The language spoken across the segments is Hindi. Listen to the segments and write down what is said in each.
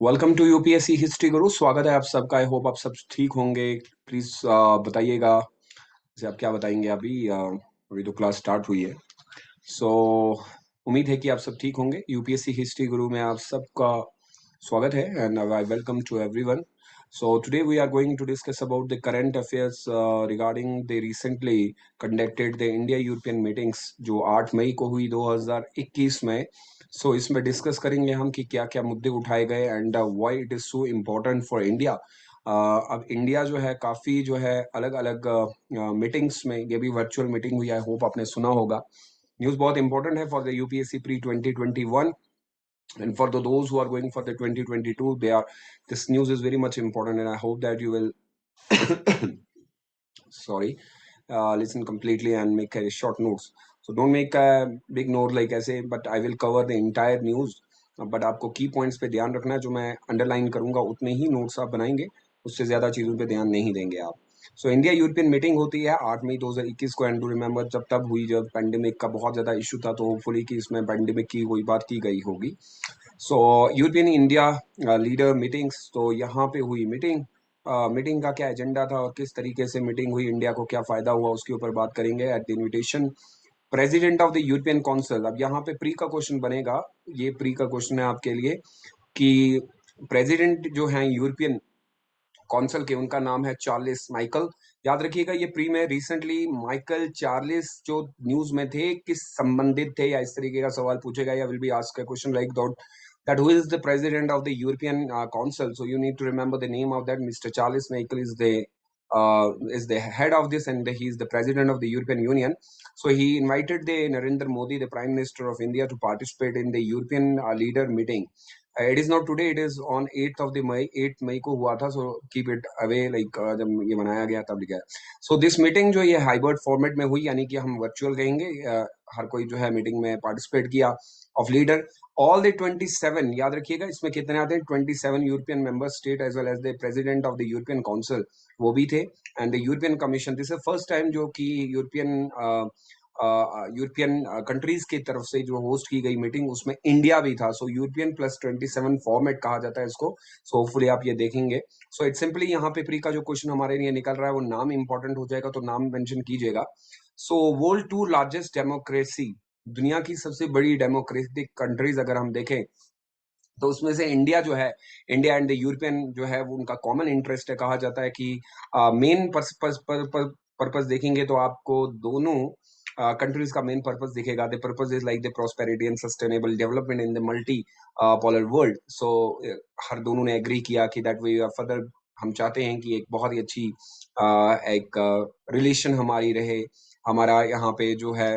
वेलकम टू यूपीएससी हिस्ट्री गुरु। स्वागत है आप सबका। आई होप आप सब ठीक होंगे। प्लीज बताइएगा। जैसे आप क्या बताएंगे? अभी तो क्लास स्टार्ट हुई है। सो उम्मीद है कि आप सब ठीक होंगे। यूपीएससी हिस्ट्री गुरु में आप सबका स्वागत है and I welcome to everyone. So today we are going to discuss about the current affairs regarding the recently conducted the India European meetings जो 8 मई को हुई 2021 में. सो इसमें डिस्कस करेंगे हम कि क्या क्या मुद्दे उठाए गए and why it is so important for India. अब इंडिया जो है काफी जो है अलग अलग मीटिंग्स में, ये भी वर्चुअल मीटिंग हुई, आई होप आपने सुना होगा. न्यूज बहुत इंपॉर्टेंट है for the UPSC pre 2021 and for those who are going for the 2022. This news is very much important and I hope that you will sorry, listen completely and make a short notes. So don't make a big note like ऐसे, but I will cover the entire news. But आपको की पॉइंट्स पे ध्यान रखना है. जो मैं अंडरलाइन करूंगा उतने ही नोट्स आप बनाएंगे, उससे ज्यादा चीजों पे ध्यान नहीं देंगे आप. सो इंडिया यूरोपियन मीटिंग होती है 8 मई 2021 को. एंड टू रिमेम्बर जब तब हुई जब पेंडेमिक का बहुत ज्यादा इशू था, तो होपफुली कि इसमें पेंडेमिक की कोई बात की गई होगी. सो यूरोपियन इंडिया लीडर मीटिंग्स, तो यहाँ पे हुई मीटिंग. मीटिंग का क्या एजेंडा था और किस तरीके से मीटिंग हुई, इंडिया को क्या फायदा हुआ, उसके ऊपर बात करेंगे. At the invitation president of the European council. अब यहाँ पे प्री का क्वेश्चन बनेगा. ये प्री का क्वेश्चन है आपके लिए कि प्रेसिडेंट जो है यूरोपियन काउंसिल के, उनका नाम है चार्ल्स माइकल. याद रखिएगा ये प्री में रिसेंटली माइकल चार्ल्स जो न्यूज में थे किस संबंधित थे, या इस तरीके का सवाल पूछेगा, या will be asked a question like that who is the president of the European Council. So you need to remember the name of that. Mr. Charles Michel is the head of this, and he is the president of the European Union. So he invited the Narendra Modi, the Prime Minister of India, to participate in the European leader meeting. It is not today, it is on 8th of the May. 8 मई को हुआ था. So keep it away, like जब ये बनाया गया तब लिखा है. So this meeting जो ये हाइब्रिड फॉर्मेट में हुई, यानी कि हम वर्चुअल कहेंगे, हर कोई जो है मीटिंग में पार्टिसिपेट किया ऑफ लीडर. ऑल द 27, याद रखिएगा इसमें कितने आते हैं, 27 European member state as well as the president of the European council, वो भी थे. And the European commission, this is first time जो कि यूरोपियन कंट्रीज की तरफ से जो होस्ट की गई मीटिंग, उसमें इंडिया भी था. सो यूरोपियन प्लस 27 फॉर्मेट कहा जाता है इसको. सो होपफुली आप ये देखेंगे. सो इट सिंपली यहाँ पे प्री का जो क्वेश्चन हमारे लिए निकल रहा है वो नाम इंपॉर्टेंट हो जाएगा, तो नाम मेंशन कीजिएगा. So world two largest democracy, दुनिया की सबसे बड़ी डेमोक्रेटिक कंट्रीज अगर हम देखें तो उसमें से इंडिया जो है, इंडिया एंड द यूरोपियन जो है वो उनका कॉमन इंटरेस्ट है. कहा जाता है कि मेन पर्पस देखेंगे तो आपको दोनों कंट्रीज का मेन पर्पस दिखेगा. The purpose is like the prosperity and sustainable development in the multi polar world. So हर दोनों ने एग्री किया कि दैट वे फर्दर हम चाहते हैं कि एक बहुत ही अच्छी एक रिलेशन हमारी रहे. हमारा यहाँ पे जो है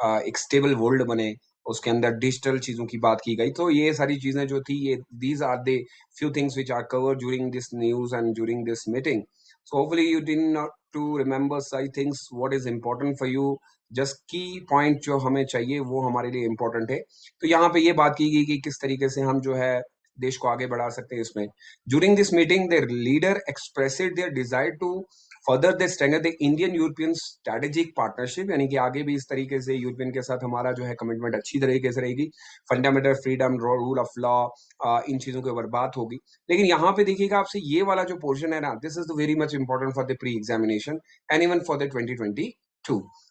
एक स्टेबल वर्ल्ड बने, उसके अंदर डिजिटल चीजों की बात की गई. तो ये सारी चीजें जो थी, ये these are the few things which are covered during this news and during this meeting. So hopefully you did not to remember such things. What is important for you, just key point जो हमें चाहिए वो हमारे लिए इंपॉर्टेंट है. तो यहाँ पे ये बात की गई कि किस तरीके से हम जो है देश को आगे बढ़ा सकते हैं इसमें. During this meeting the leader expressed their desire to further the strengthen the Indian European strategic partnership, यानी कि आगे भी इस तरीके से यूरोपियन के साथ हमारा जो है कमिटमेंट अच्छी तरीके से रहेगी. Fundamental freedom, rule of law, इन चीजों के ऊपर बात होगी. लेकिन यहाँ पे देखिएगा आपसे ये वाला जो पोर्शन है ना, this is very much important for the pre examination and even for the 2022.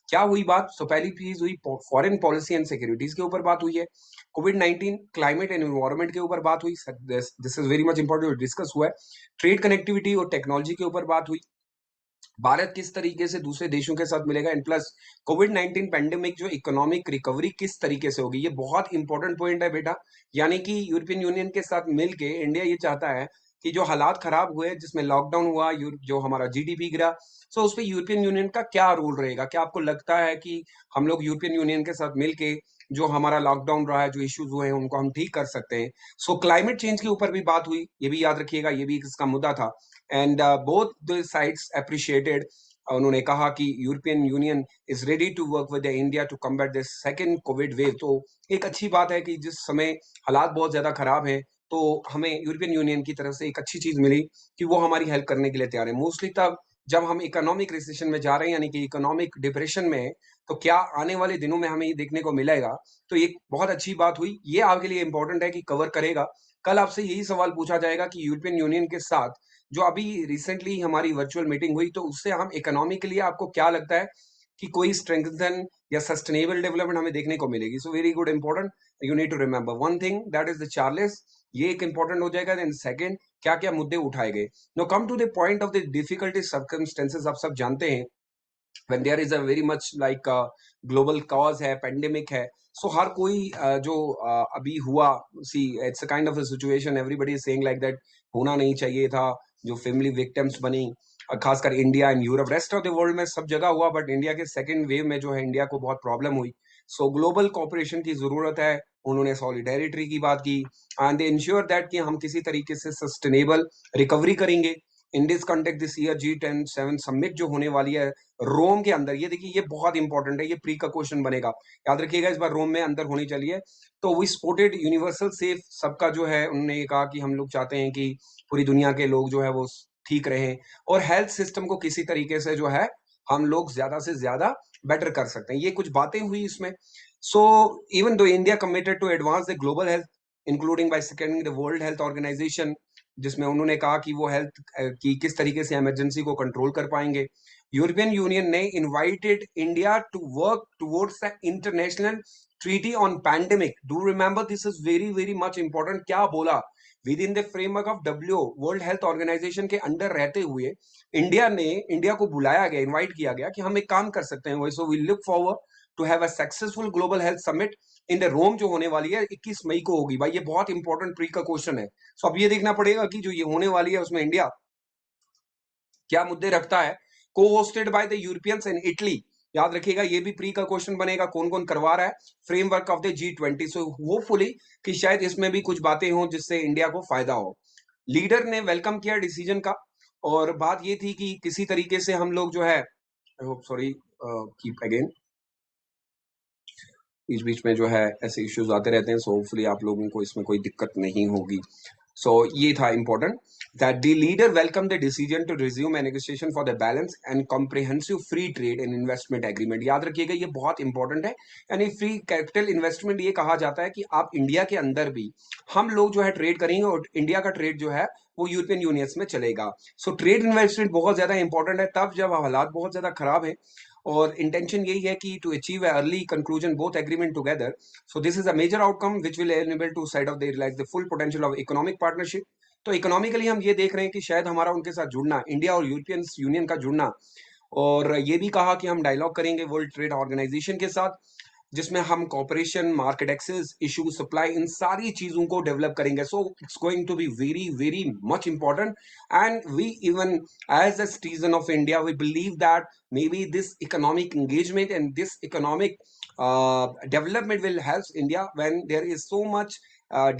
क्या हुई बात? तो पहली चीज हुई फॉरेन पॉलिसी एंड सिक्योरिटीज के ऊपर बात हुई है. कोविड-19, क्लाइमेट एंड एनवायरमेंट के ऊपर बात हुई. This is very much important, discuss हुआ है. ट्रेड कनेक्टिविटी और टेक्नोलॉजी के ऊपर बात हुई. भारत किस तरीके से दूसरे देशों के साथ मिलेगा, एंड प्लस कोविड-19 पेंडेमिक जो इकोनॉमिक रिकवरी किस तरीके से होगी. ये बहुत इंपॉर्टेंट पॉइंट है बेटा. यानी कि यूरोपियन यूनियन के साथ मिलके इंडिया ये चाहता है कि जो हालात खराब हुए, जिसमें लॉकडाउन हुआ, जो हमारा जीडीपी गिरा, सो उस पर यूरोपियन यूनियन का क्या रोल रहेगा. क्या आपको लगता है कि हम लोग यूरोपियन यूनियन के साथ मिलके जो हमारा लॉकडाउन रहा है, जो इश्यूज हुए हैं, उनको हम ठीक कर सकते हैं. सो क्लाइमेट चेंज के ऊपर भी बात हुई, ये भी याद रखिएगा, ये भी इसका मुद्दा था. And both the sides appreciated. उन्होंने कहा कि European union is ready to work with India to combat this second COVID wave. तो एक अच्छी बात है कि जिस समय हालात बहुत ज्यादा खराब हैं, तो हमें यूरोपियन यूनियन की तरफ से एक अच्छी चीज मिली कि वो हमारी हेल्प करने के लिए तैयार है. मोस्टली तब जब हम इकोनॉमिक रिसेशन में जा रहे हैं, यानी कि इकोनॉमिक डिप्रेशन में हैं, तो क्या आने वाले दिनों में हमें ये देखने को मिलेगा. तो एक बहुत अच्छी बात हुई, ये आपके लिए इंपॉर्टेंट है कि कवर करेगा. कल आपसे यही सवाल पूछा जाएगा कि यूरोपियन यूनियन के साथ जो अभी रिसेंटली हमारी वर्चुअल मीटिंग हुई, तो उससे हम इकोनॉमी के लिए आपको क्या लगता है कि कोई स्ट्रेंथन या सस्टेनेबल डेवलपमेंट हमें देखने को मिलेगी? So very good, important, you need to remember one thing, that is the चार्लेस। ये एक इंपॉर्टेंट हो जाएगा। देन सेकंड, क्या क्या मुद्दे उठाए गए। No come to the point of the difficulty circumstances. आप सब जानते हैं when there is a very much like global cause है, pandemic है, so हर कोई जो अभी हुआ, see it's a kind of a situation everybody is saying like that होना नहीं चाहिए था, जो फैमिली विक्टिम्स बनी, खासकर India and Europe, rest of the world में सब जगह हुआ, बट इंडिया के सेकंड वेव में जो है इंडिया को बहुत प्रॉब्लम हुई। सो ग्लोबल कोऑपरेशन की जरूरत है। उन्होंने सॉलिडेरिटी की बात की एंड दे इंश्योर दैट कि हम किसी तरीके से सस्टेनेबल रिकवरी करेंगे। In this context this year G7 summit जो होने वाली है रोम के अंदर, ये देखिए ये बहुत इंपॉर्टेंट है, ये प्री का क्वेश्चन बनेगा, याद रखिएगा, इस बार रोम में अंदर होनी चाहिए। तो वी सपोर्टेड यूनिवर्सल सेफ, सबका जो है उन्होंने कहा कि हम लोग चाहते हैं कि पूरी दुनिया के लोग जो है वो ठीक रहें, और हेल्थ सिस्टम को किसी तरीके से जो है हम लोग ज्यादा से ज्यादा बेटर कर सकते हैं, ये कुछ बातें हुई इसमें। So even though India committed to advance the global health including by seconding the world health organization, जिसमें उन्होंने कहा कि वो हेल्थ की किस तरीके से इमरजेंसी को कंट्रोल कर पाएंगे। यूरोपियन यूनियन ने invited India to work towards the international treaty on pandemic. Do remember, this is very very much important. क्या बोला? Within the framework of W world health organization के अंडर रहते हुए इंडिया को बुलाया गया, इनवाइट किया गया कि हम एक काम कर सकते हैं। So we look forward to have a successful global health summit in the Rome, जो होने वाली है 21 मई को होगी। भाई ये बहुत इंपॉर्टेंट प्री का क्वेश्चन है। सो अब ये देखना पड़ेगा कि जो ये होने वाली है उसमें इंडिया क्या मुद्दे रखता है। को hosted by the Europeans and Italy, याद रखिएगा ये भी प्री का क्वेश्चन बनेगा, कौन कौन करवा रहा है। Framework of the G20, so hopefully कि शायद इसमें भी कुछ बातें हों जिससे इंडिया को फायदा हो। लीडर ने वेलकम किया डिसीजन का, और बात ये थी कि किसी तरीके से हम लोग जो है, I hope, sorry, keep again, बीच बीच में जो है ऐसे इश्यूज आते रहते हैं, सो होपफुली आप लोगों को इसमें कोई दिक्कत नहीं होगी। सो ये था important, that the leader welcome the decision to resume a negotiation for the balance and comprehensive free trade and investment agreement. याद रखिएगा ये बहुत इंपॉर्टेंट है। यानी फ्री कैपिटल इन्वेस्टमेंट, ये कहा जाता है कि आप इंडिया के अंदर भी हम लोग जो है ट्रेड करेंगे, और इंडिया का ट्रेड जो है वो यूरोपियन यूनियन में चलेगा। सो ट्रेड इन्वेस्टमेंट बहुत ज्यादा इंपॉर्टेंट है, तब जब हालात बहुत ज्यादा खराब है, और इंटेंशन यही है कि to achieve early conclusion both agreement together. So this is a major outcome which will enable two side of the realise the full potential of economic partnership. तो इकोनॉमिकली हम ये देख रहे हैं कि शायद हमारा उनके साथ जुड़ना, इंडिया और यूरोपियन यूनियन का जुड़ना, और ये भी कहा कि हम डायलॉग करेंगे वर्ल्ड ट्रेड ऑर्गेनाइजेशन के साथ, जिसमें हम cooperation, market access, issue, supply, इन सारी चीजों को डेवलप करेंगे। So it's going to be very very much important, and we even as a citizen of India we believe that maybe this economic engagement and this economic development will help India when there is so much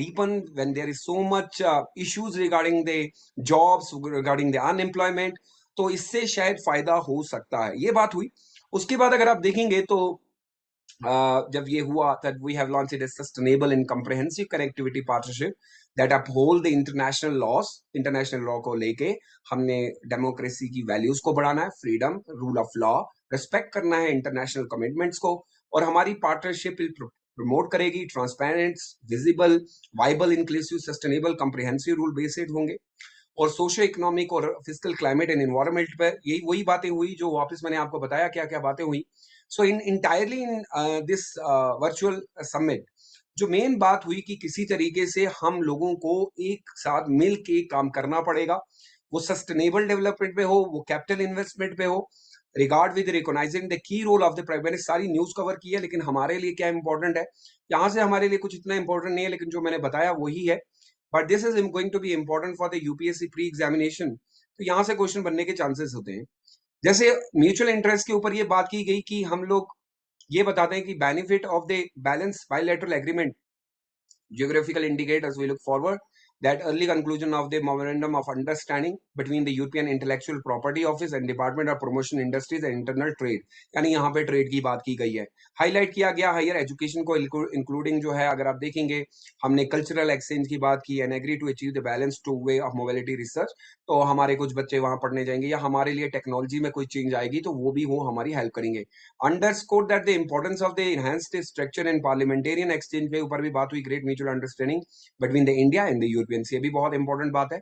deepen, when there is so much issues regarding the jobs, regarding the unemployment, तो इससे शायद फायदा हो सकता है। ये बात हुई। उसके बाद अगर आप देखेंगे तो जब ये हुआ, that we have launched a sustainable and comprehensive connectivity partnership that uphold the international laws, international law को लेके हमने डेमोक्रेसी की वैल्यूज को बढ़ाना है, freedom, rule of law, respect करना है इंटरनेशनल कमिटमेंट्स को, और हमारी पार्टनरशिप प्रमोट करेगी transparent, visible, viable, inclusive, sustainable, comprehensive rule based होंगे, और सोशो इकोनॉमिक और फिजिकल क्लाइमेट एंड एनवायरमेंट पर यही वही बातें हुई जो वापस मैंने आपको बताया क्या क्या बातें हुई। So in entirely in this virtual summit जो मेन बात हुई कि किसी तरीके से हम लोगों को एक साथ मिल के काम करना पड़ेगा, वो सस्टेनेबल डेवलपमेंट पे हो, वो कैपिटल इन्वेस्टमेंट पे हो, regard with recognising the key role of the private. मैंने सारी न्यूज कवर की है, लेकिन हमारे लिए क्या इंपॉर्टेंट है, यहाँ से हमारे लिए कुछ इतना इंपॉर्टेंट नहीं है, लेकिन जो मैंने बताया वही है, but this is going to be important for the UPSC pre examination. तो यहाँ से क्वेश्चन बनने के चांसेस होते हैं। जैसे म्यूचुअल इंटरेस्ट के ऊपर ये बात की गई कि हम लोग ये बताते हैं कि benefit of the balance bilateral agreement, geographical indicators, we look forward that early conclusion of the memorandum of understanding between the European Intellectual Property Office and Department of Promotion Industries and Internal Trade, यानी यहाँ पे ट्रेड की बात की गई है। हाईलाइट किया गया हायर एजुकेशन को इंक्लूडिंग जो है, अगर आप देखेंगे हमने कल्चरल एक्सचेंज की बात की, and agree to achieve the balance two way of mobility research. तो हमारे कुछ बच्चे वहां पढ़ने जाएंगे, या हमारे लिए टेक्नोलॉजी में कोई चेंज आएगी तो वो भी वो हमारी हेल्प करेंगे। Underscore that the importance of the enhanced structure and parliamentarian exchange के ऊपर भी बात हुई, great mutual understanding between the India and the Europeans, ये भी बहुत इंपॉर्टेंट बात है।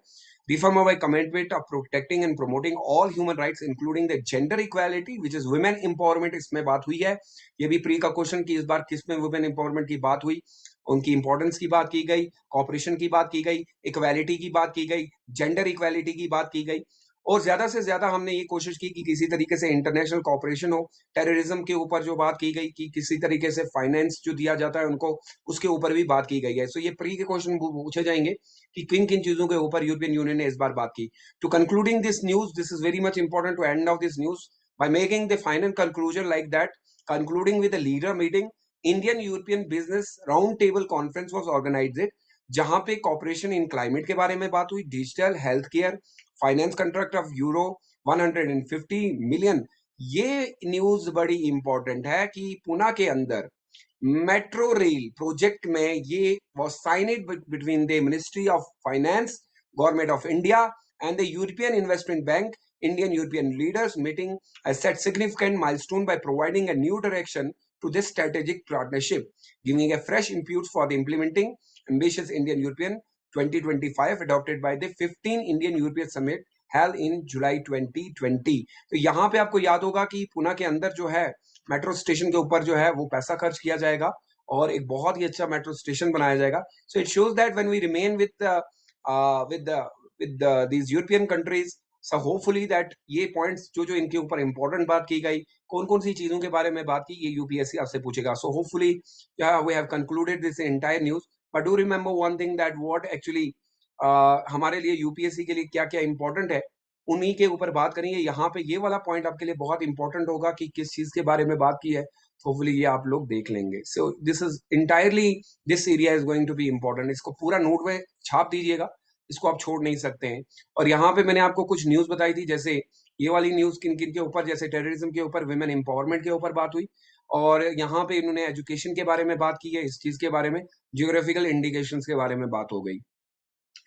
Reform of commitment of protecting and promoting all human rights including the gender equality which is women empowerment, इसमें बात हुई है। ये भी प्री का क्वेश्चन की इस बार किस में वुमेन एम्पावरमेंट की बात हुई, उनकी इंपॉर्टेंस की बात की गई, कॉपरेशन की बात की गई, इक्वालिटी की बात की गई, जेंडर इक्वालिटी की बात की गई, और ज्यादा से ज्यादा हमने ये कोशिश की कि किसी तरीके से इंटरनेशनल कॉपरेशन हो। टेररिज्म के ऊपर जो बात की गई कि किसी तरीके से फाइनेंस जो दिया जाता है उनको, उसके ऊपर भी बात की गई है। सो ये प्री के क्वेश्चन पूछे जाएंगे कि किन किन चीजों के ऊपर यूरोपियन यूनियन ने इस बार बात की। To concluding this news, this is very much important to end of this news by making the final conclusion like that, concluding with a leader meeting, Indian European Business Round Table Conference was organized, जहां पे कॉपरेशन इन क्लाइमेट के बारे में बात हुई, digital, health care, finance contract of euro 150 million. ये न्यूज बड़ी इंपॉर्टेंट है कि पुणे के अंदर मेट्रो रेल प्रोजेक्ट में ये was signed between the Ministry of Finance, Government of India and the European Investment Bank. Indian European leaders meeting has set significant milestone by providing a new direction to this strategic partnership, giving a fresh impulse for the implementing ambitious Indian European 2025 adopted by the 15 Indian European Summit held in July 2020। तो यहाँ पे आपको याद होगा कि पुणे के अंदर जो है मेट्रो स्टेशन के ऊपर जो है वो पैसा खर्च किया जाएगा और एक बहुत ही अच्छा मेट्रो स्टेशन बनाया जाएगा। So it shows that when we remain with these European countries, so hopefully that ये पॉइंट्स जो जो इनके ऊपर इंपॉर्टेंट बात की गई, कौन कौन सी चीजों के बारे में बात की, ये यूपीएससी आपसे पूछेगा। So hopefully we have concluded this entire news, but do remember one thing that what actually हमारे लिए यूपीएससी के लिए क्या क्या इंपॉर्टेंट है, उन्हीं के ऊपर बात करेंगे। यहाँ पे ये वाला पॉइंट आपके लिए बहुत इंपॉर्टेंट होगा कि किस चीज के बारे में बात की है, होपफुली ये आप लोग देख लेंगे। So this is entirely, this area is going to be important. इसको पूरा नोट में छाप दीजिएगा, इसको आप छोड़ नहीं सकते हैं। और यहाँ पे मैंने आपको कुछ न्यूज बताई थी, जैसे ये वाली न्यूज किन किन के ऊपर, जैसे टेररिज्म के ऊपर, विमेन एम्पावरमेंट के ऊपर बात हुई, और यहाँ पे इन्होंने एजुकेशन के बारे में बात की है, इस चीज के बारे में, जियोग्राफिकल इंडिकेशन के बारे में बात हो गई।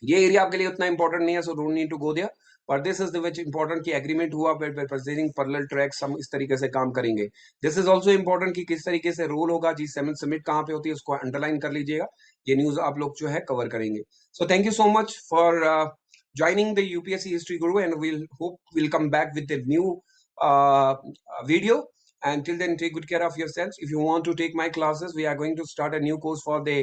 ये एरिया आपके लिए उतना इंपॉर्टेंट नहीं है, so don't need to go there, पर this is the which important कि एग्रीमेंट हुआ परचेजिंग पैरेलल ट्रैक्स, हम इस तरीके से काम करेंगे। दिस इज आल्सो इंपॉर्टेंट कि किस तरीके से रोल होगा, G7 समिट कहाँ पे होती है, उसको अंडरलाइन कर लीजिएगा। ये न्यूज आप लोग जो है कवर करेंगे। सो thank you so much for joining the UPSC History Guru, and we'll come back with a new video. And till then, take good care of yourselves. If you want to take my classes, we are going to start a new course for the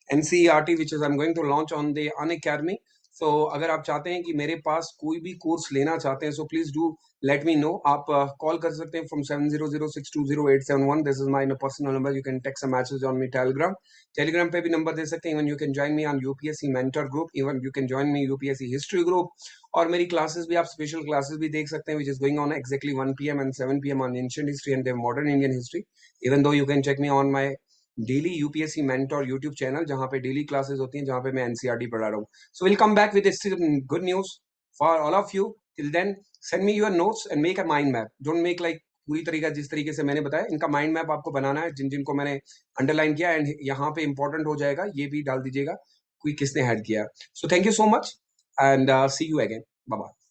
NCERT, which is I'm going to launch on the Unacademy. So अगर आप चाहते हैं कि मेरे पास कोई भी कोर्स लेना चाहते हैं, so please do let me know. आप कॉल कर सकते हैं from 7006208871. This is my personal number. You can text a message on my Telegram पे भी नंबर दे सकते हैं। Even you can join me on UPSC Mentor Group. Even you can join me UPSC History Group. और मेरी क्लासेस भी, आप स्पेशल क्लासेस भी देख सकते हैं, which is going on exactly 1 PM and 7 PM on ancient history and the modern Indian history. Even though you can check me on my daily UPSC mentor YouTube channel, जहां पे डेली क्लासेस होती हैं, जहां पे मैं एनसीईआरटी पढ़ा रहा हूँ। So will come back with good news for all of you. Till then send me your notes and make a mind map. Don't make like पूरी तरीका जिस तरीके से मैंने बताया, इनका माइंड मैप आपको बनाना है, जिन जिनको मैंने अंडरलाइन किया, एंड यहाँ पे इंपॉर्टेंट हो जाएगा, ये भी डाल दीजिएगा कोई किसने हेड किया। So thank you so much and see you again, bye bye.